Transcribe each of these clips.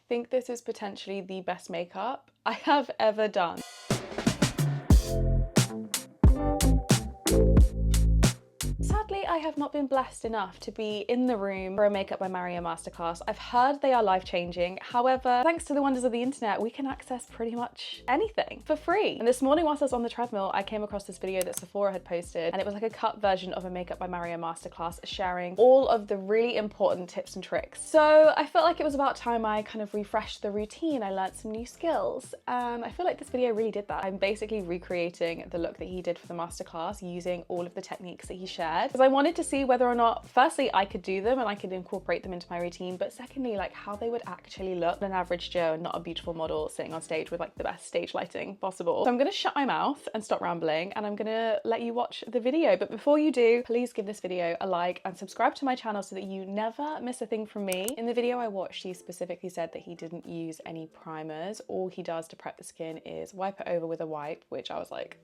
think this is potentially the best makeup I have ever done. Sadly, I have not been blessed enough to be in the room for a Makeup by Mario masterclass. I've heard they are life-changing. However, thanks to the wonders of the internet, we can access pretty much anything for free. And this morning whilst I was on the treadmill, I came across this video that Sephora had posted, and it was like a cut version of a Makeup by Mario masterclass sharing all of the really important tips and tricks. So I felt like it was about time I kind of refreshed the routine. I learned some new skills, and I feel like this video really did that. I'm basically recreating the look that he did for the masterclass using all of the techniques that he shared, because I wanted to see whether or not, firstly, I could do them and I could incorporate them into my routine, but secondly, like how they would actually look an average Joe and not a beautiful model sitting on stage with like the best stage lighting possible. So I'm gonna shut my mouth and stop rambling, and I'm gonna let you watch the video. But before you do, please give this video a like and subscribe to my channel so that you never miss a thing from me. In the video I watched, he specifically said that he didn't use any primers. All he does to prep the skin is wipe it over with a wipe, which I was like,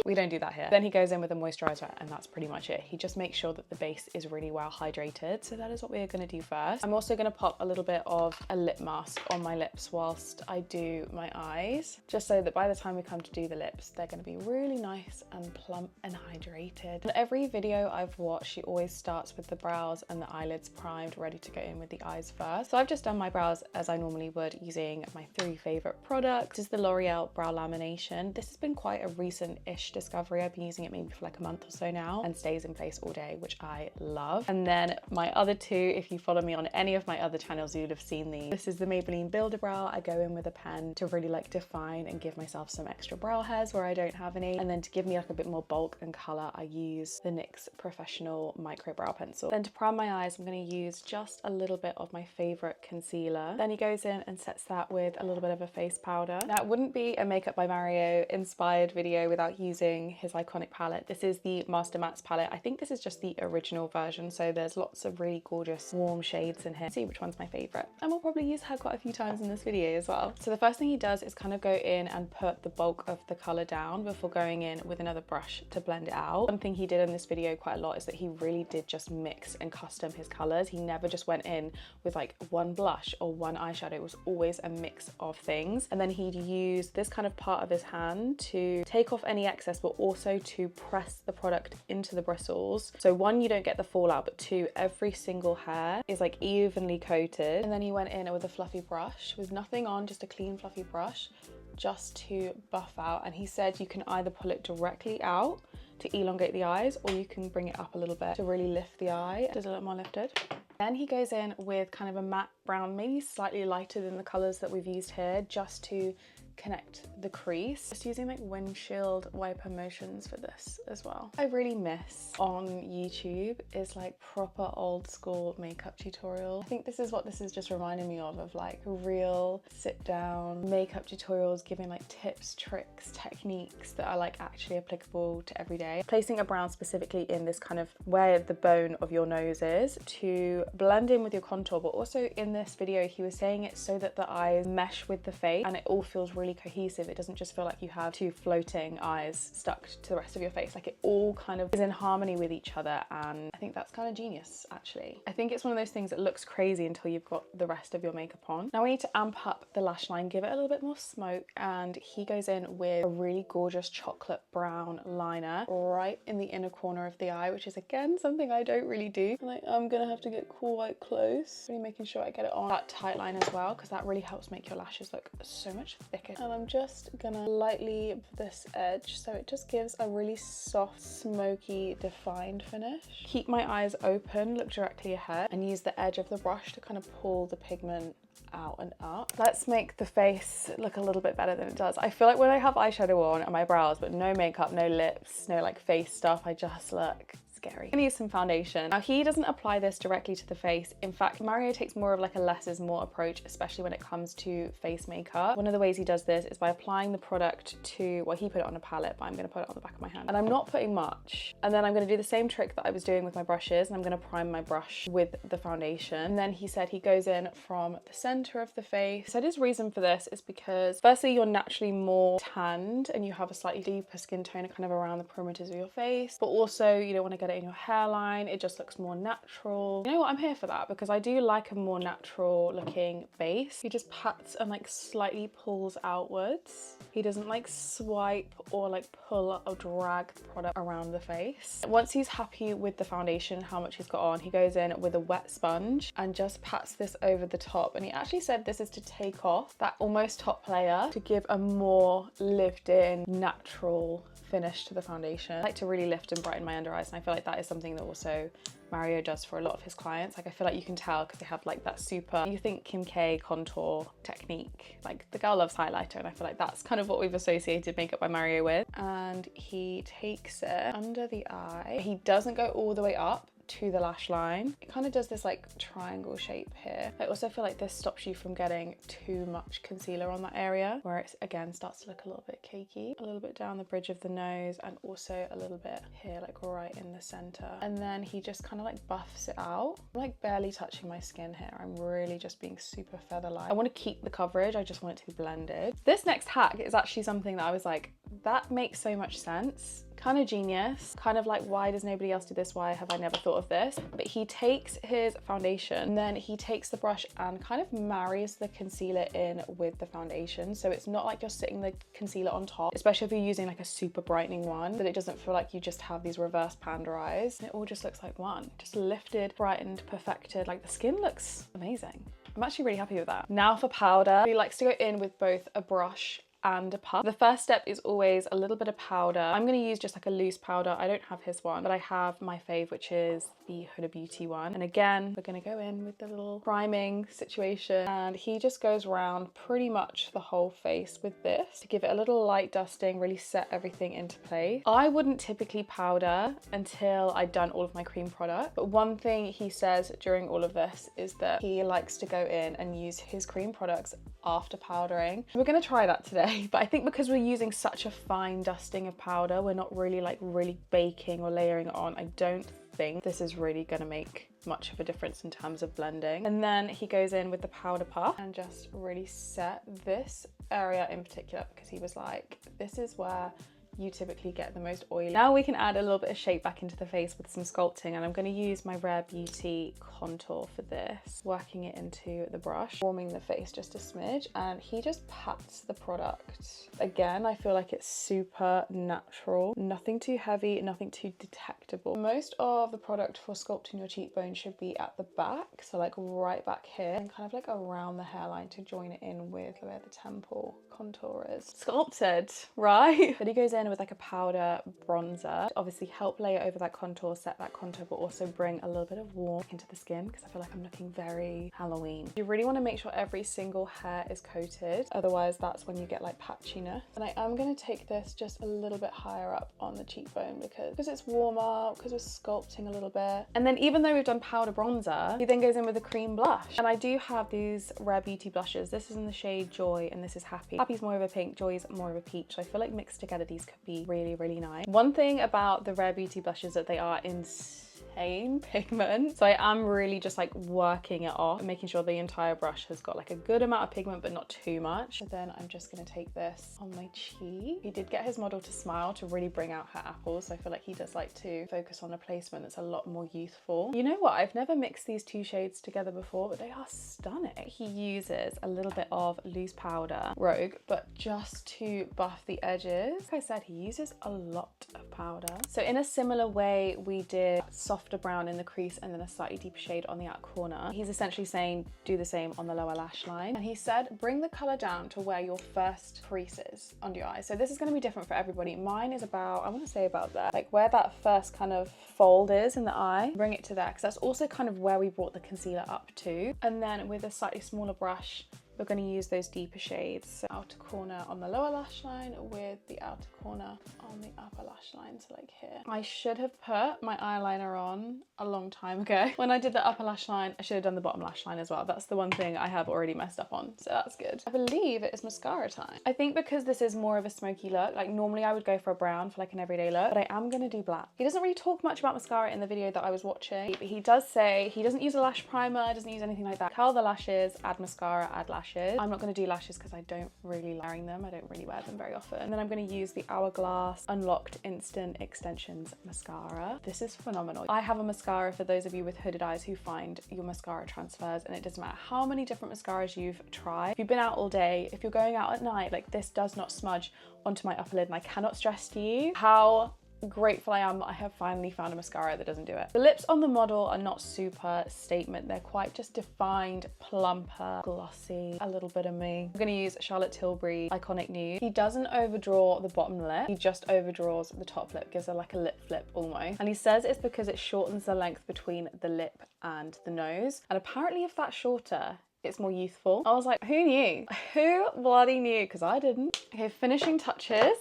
we don't do that here. Then he goes in with a moisturizer, and that's pretty much it. He just makes sure that the base is really well hydrated. So that is what we're gonna do first. I'm also gonna pop a little bit of a lip mask on my lips whilst I do my eyes, just so that by the time we come to do the lips, they're gonna be really nice and plump and hydrated. In every video I've watched, she always starts with the brows and the eyelids primed, ready to go in with the eyes first. So I've just done my brows as I normally would using my 3 favorite products. This is the L'Oreal Brow Lamination. This has been quite a recent-ish discovery. I've been using it maybe for like a month or so now, and stays in place all day, which I love. And then my other 2, if you follow me on any of my other channels, you'd have seen these. This is the Maybelline Builder Brow. I go in with a pen to really like define and give myself some extra brow hairs where I don't have any. And then to give me like a bit more bulk and color, I use the NYX Professional Micro Brow Pencil. Then to prime my eyes, I'm going to use just a little bit of my favorite concealer. Then he goes in and sets that with a little bit of a face powder. Now, it wouldn't be a Makeup by Mario inspired video without using his iconic palette. This is the Master Mattes palette. I think this is just the original version, so there's lots of really gorgeous warm shades in here. See which one's my favorite, and we'll probably use her quite a few times in this video as well. So the first thing he does is kind of go in and put the bulk of the color down before going in with another brush to blend it out. One thing he did in this video quite a lot is that he really did just mix and custom his colors. He never just went in with like one blush or one eyeshadow. It was always a mix of things, and then he'd use this kind of part of his hand to take off any excess, but also to press the product into the bristles. So 1, you don't get the fallout, but 2, every single hair is like evenly coated. And then he went in with a fluffy brush with nothing on, just a clean fluffy brush, just to buff out. And he said you can either pull it directly out to elongate the eyes, or you can bring it up a little bit to really lift the eye. Does it look more lifted? Then he goes in with kind of a matte brown, maybe slightly lighter than the colors that we've used here, just to connect the crease. Just using like windshield wiper motions for this as well. I really miss on YouTube is like proper old school makeup tutorial. I think this is what this is just reminding me of like real sit down makeup tutorials, giving like tips, tricks, techniques that are like actually applicable to every day. Placing a brown specifically in this kind of where the bone of your nose is to blend in with your contour, but also in this video he was saying it so that the eyes mesh with the face and it all feels really cohesive. It doesn't just feel like you have 2 floating eyes stuck to the rest of your face. Like it all kind of is in harmony with each other, and I think that's kind of genius actually. I think it's one of those things that looks crazy until you've got the rest of your makeup on. Now we need to amp up the lash line, give it a little bit more smoke, and he goes in with a really gorgeous chocolate brown liner right in the inner corner of the eye, which is again something I don't really do. Like I'm gonna have to get quite close, really making sure I get it on that tight line as well, because that really helps make your lashes look so much thicker. And I'm just gonna lightly this edge so it just gives a really soft, smoky, defined finish. Keep my eyes open, look directly ahead, and use the edge of the brush to kind of pull the pigment out and up. Let's make the face look a little bit better than it does. I feel like when I have eyeshadow on and my brows, but no makeup, no lips, no like face stuff, I just look scary. I'm gonna use some foundation. Now he doesn't apply this directly to the face. In fact, Mario takes more of like a less is more approach, especially when it comes to face makeup. One of the ways he does this is by applying the product to, well, he put it on a palette, but I'm gonna put it on the back of my hand. And I'm not putting much. And then I'm gonna do the same trick that I was doing with my brushes, and I'm gonna prime my brush with the foundation. And then he said he goes in from the center of the face. So his reason for this is because firstly, you're naturally more tanned and you have a slightly deeper skin tone kind of around the perimeters of your face, but also you don't want to get it in your hairline. It just looks more natural. You know what? I'm here for that because I do like a more natural looking base. He just pats and like slightly pulls outwards. He doesn't like swipe or like pull or drag the product around the face. Once he's happy with the foundation, how much he's got on, he goes in with a wet sponge and just pats this over the top. And he actually said this is to take off that almost top layer to give a more lived in, natural finish to the foundation. I like to really lift and brighten my under eyes, and I feel like that is something that also Mario does for a lot of his clients. Like I feel like you can tell because they have like that super, you think Kim K contour technique, like the girl loves highlighter, and I feel like that's kind of what we've associated Makeup by Mario with. And he takes it under the eye. He doesn't go all the way up to the lash line. It kind of does this like triangle shape here. I also feel like this stops you from getting too much concealer on that area where it again starts to look a little bit cakey. A little bit down the bridge of the nose and also a little bit here, like right in the center. And then he just kind of like buffs it out. I'm like barely touching my skin here. I'm really just being super feather light. I want to keep the coverage. I just want it to be blended. This next hack is actually something that I was like, that makes so much sense. Kind of genius, kind of like, why does nobody else do this? Why have I never thought of this? But he takes his foundation and then he takes the brush and kind of marries the concealer in with the foundation. So it's not like you're sitting the concealer on top, especially if you're using like a super brightening one, that it doesn't feel like you just have these reverse panda eyes. It all just looks like one, just lifted, brightened, perfected. Like the skin looks amazing. I'm actually really happy with that. Now for powder. He likes to go in with both a brush and a puff. The first step is always a little bit of powder. I'm going to use just like a loose powder. I don't have his one, but I have my fave, which is the Huda Beauty one. And again, we're going to go in with the little priming situation, and he just goes around pretty much the whole face with this to give it a little light dusting, really set everything into place. I wouldn't typically powder until I'd done all of my cream product, but one thing he says during all of this is that he likes to go in and use his cream products after powdering. We're going to try that today, but I think because we're using such a fine dusting of powder, we're not really baking or layering it on. I don't think this is really going to make much of a difference in terms of blending. And then he goes in with the powder puff and just really set this area in particular, because he was like, this is where you typically get the most oily. Now we can add a little bit of shape back into the face with some sculpting, and I'm going to use my Rare Beauty contour for this, working it into the brush, warming the face just a smidge, and he just pats the product. Again, I feel like it's super natural, nothing too heavy, nothing too detectable. Most of the product for sculpting your cheekbone should be at the back, so like right back here, and kind of like around the hairline to join it in with where the temple contour is. Sculpted, right? But he goes in with like a powder bronzer to obviously help layer over that contour, set that contour, but also bring a little bit of warmth into the skin, because I feel like I'm looking very Halloween. You really want to make sure every single hair is coated, otherwise that's when you get like patchiness. And I am going to take this just a little bit higher up on the cheekbone because it's warmer, because we're sculpting a little bit. And then even though we've done powder bronzer, he then goes in with a cream blush. And I do have these Rare Beauty blushes. This is in the shade Joy and this is Happy. Happy's more of a pink, Joy's more of a peach. So I feel like mixed together these could be really, really nice. One thing about the Rare Beauty blushes that they are insane pigment. So I am really just like working it off and making sure the entire brush has got like a good amount of pigment, but not too much. So then I'm just going to take this on my cheek. He did get his model to smile to really bring out her apples. So I feel like he does like to focus on a placement that's a lot more youthful. You know what? I've never mixed these two shades together before, but they are stunning. He uses a little bit of loose powder, Rogue, but just to buff the edges. Like I said, he uses a lot of powder. So in a similar way, we did softer brown in the crease and then a slightly deeper shade on the outer corner. He's essentially saying do the same on the lower lash line. And he said bring the color down to where your first crease is under your eye. So this is going to be different for everybody. Mine is about, I want to say about there, like where that first kind of fold is in the eye. Bring it to there, because that's also kind of where we brought the concealer up to. And then with a slightly smaller brush, we're going to use those deeper shades. So outer corner on the lower lash line with the outer corner on the upper lash line, so like here. I should have put my eyeliner on a long time ago. When I did the upper lash line, I should have done the bottom lash line as well. That's the one thing I have already messed up on, so that's good. I believe it is mascara time. I think because this is more of a smoky look, like normally I would go for a brown for like an everyday look, but I am going to do black. He doesn't really talk much about mascara in the video that I was watching, but he does say he doesn't use a lash primer, doesn't use anything like that. Curl the lashes, add mascara, add lash lashes. I'm not going to do lashes because I don't really like wearing them. I don't really wear them very often. And then I'm going to use the Hourglass Unlocked Instant Extensions mascara. This is phenomenal. I have a mascara for those of you with hooded eyes who find your mascara transfers, and it doesn't matter how many different mascaras you've tried. If you've been out all day, if you're going out at night, like, this does not smudge onto my upper lid, and I cannot stress to you how grateful I am that I have finally found a mascara that doesn't do it. The lips on the model are not super statement. They're quite just defined, plumper, glossy, a little bit of me. I'm going to use Charlotte Tilbury Iconic Nude. He doesn't overdraw the bottom lip. He just overdraws the top lip, gives her like a lip flip almost. And he says it's because it shortens the length between the lip and the nose. And apparently if that's shorter, it's more youthful. I was like, who knew? Who bloody knew? Because I didn't. Okay, finishing touches.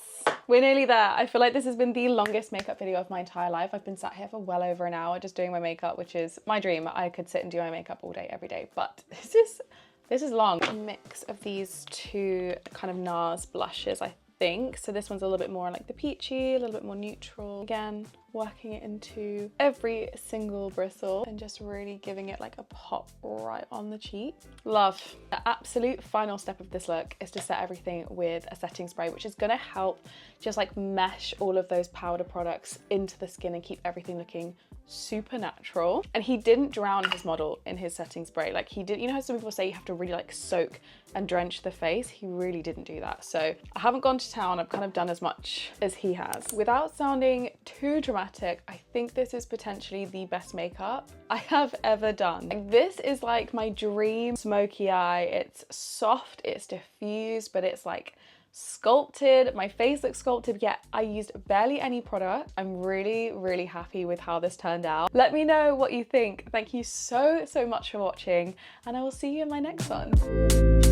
We're nearly there. I feel like this has been the longest makeup video of my entire life. I've been sat here for well over an hour just doing my makeup, which is my dream. I could sit and do my makeup all day, every day, but this is long. A mix of these two kind of NARS blushes, I think. So this one's a little bit more like the peachy, a little bit more neutral. Again, working it into every single bristle and just really giving it like a pop right on the cheek. Love. The absolute final step of this look is to set everything with a setting spray, which is gonna help just like mesh all of those powder products into the skin and keep everything looking super natural. And he didn't drown his model in his setting spray. Like he did, you know how some people say you have to really like soak and drench the face? He really didn't do that. So I haven't gone to town. I've kind of done as much as he has. Without sounding too dramatic, I think this is potentially the best makeup I have ever done. Like, this is like my dream smoky eye. It's soft, it's diffused, but it's like sculpted. My face looks sculpted, yet I used barely any product. I'm really, really happy with how this turned out. Let me know what you think. Thank you so much for watching, and I will see you in my next one.